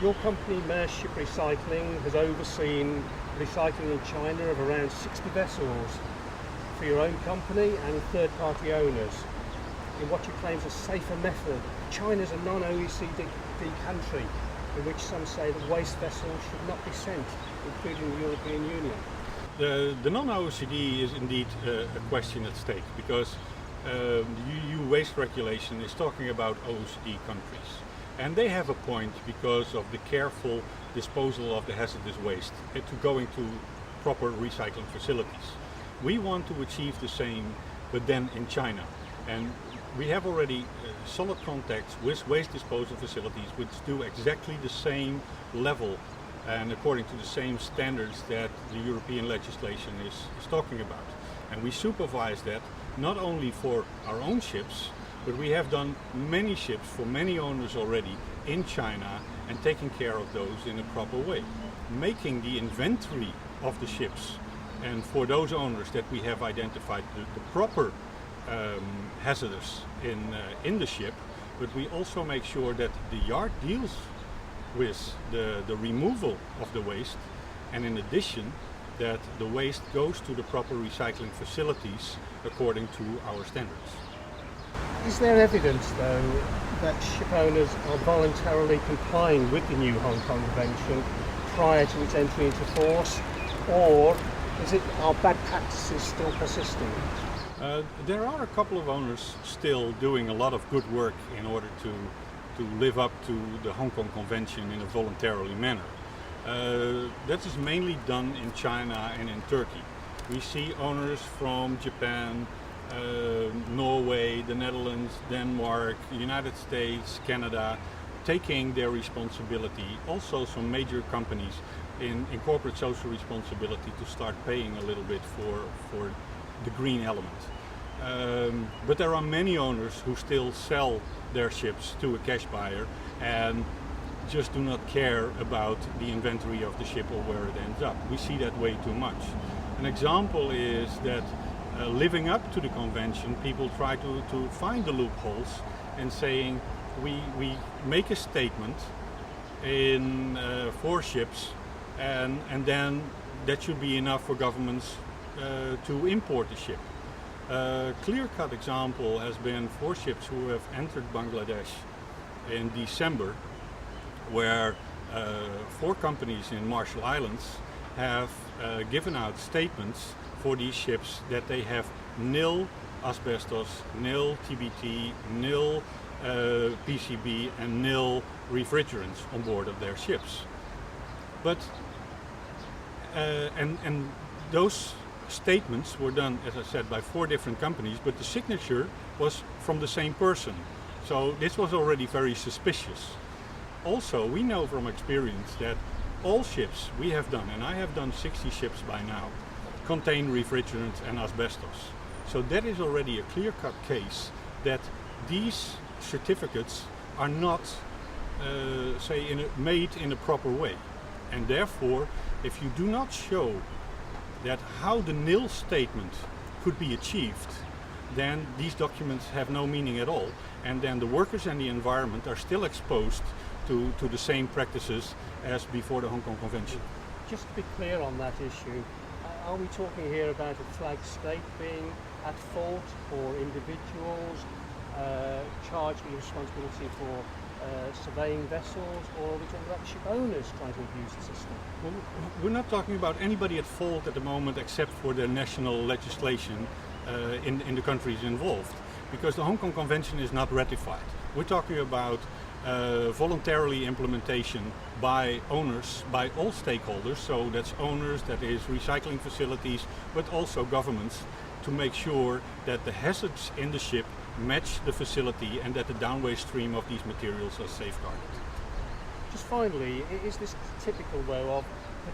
Your company, Maersk Ship Recycling, has overseen recycling in China of around 60 vessels for your own company and third-party owners in what you claim is a safer method. China is a non-OECD country in which some say that waste vessels should not be sent, including the European Union. The non-OECD is indeed a question at stake, because the EU waste regulation is talking about OECD countries. And they have a point because of the careful disposal of the hazardous waste to going to proper recycling facilities. We want to achieve the same, but then in China. And we have already solid contacts with waste disposal facilities which do exactly the same level and according to the same standards that the European legislation is talking about. And we supervise that not only for our own ships, but we have done many ships for many owners already in China and taking care of those in a proper way. Making the inventory of the ships, and for those owners that we have identified the proper hazardous in the ship, but we also make sure that the yard deals with the removal of the waste, and in addition that the waste goes to the proper recycling facilities according to our standards. Is there evidence, though, that ship owners are voluntarily complying with the new Hong Kong Convention prior to its entry into force, or are bad practices still persisting? There are a couple of owners still doing a lot of good work in order to live up to the Hong Kong Convention in a voluntarily manner. That is mainly done in China and in Turkey. We see owners from Japan, Norway, the Netherlands, Denmark, the United States, Canada, taking their responsibility. Also some major companies in corporate social responsibility to start paying a little bit for the green element. But there are many owners who still sell their ships to a cash buyer and just do not care about the inventory of the ship or where it ends up. We see that way too much. An example is that living up to the convention, people try to find the loopholes and saying we make a statement in 4 ships and then that should be enough for governments to import the ship. A clear-cut example has been 4 ships who have entered Bangladesh in December, where 4 companies in Marshall Islands have given out statements for these ships that they have nil asbestos, nil TBT, nil PCB and nil refrigerants on board of their ships. But and those statements were done, as I said, by 4 different companies, but the signature was from the same person. So this was already very suspicious. Also, we know from experience that all ships we have done, and I have done 60 ships by now, contain refrigerants and asbestos. So that is already a clear-cut case that these certificates are not, made in a proper way. And therefore, if you do not show that how the nil statement could be achieved, then these documents have no meaning at all. And then the workers and the environment are still exposed to the same practices as before the Hong Kong Convention. Just to be clear on that issue, are we talking here about a flag state being at fault, or individuals charged with responsibility for surveying vessels, or are we talking about ship owners trying to abuse the system? Well, we're not talking about anybody at fault at the moment except for the national legislation in the countries involved, because the Hong Kong Convention is not ratified. We're talking about voluntarily implementation by owners, by all stakeholders, so that's owners, that is recycling facilities, but also governments, to make sure that the hazards in the ship match the facility and that the downway stream of these materials are safeguarded. Just finally, is this typical though of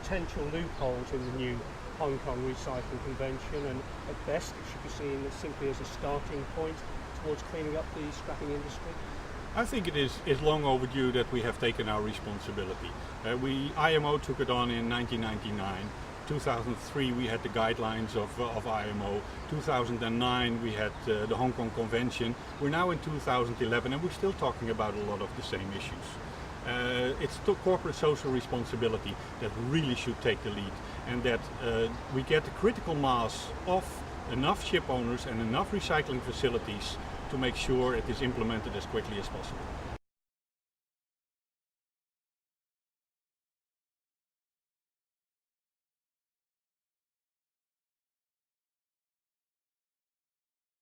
potential loopholes in the new Hong Kong Recycling Convention, and at best it should be seen simply as a starting point towards cleaning up the scrapping industry? I think it is long overdue that we have taken our responsibility. IMO took it on in 1999. 2003 we had the guidelines of IMO. 2009 we had the Hong Kong Convention. We're now in 2011 and we're still talking about a lot of the same issues. It's corporate social responsibility that really should take the lead, and that we get the critical mass of enough ship owners and enough recycling facilities to make sure it is implemented as quickly as possible.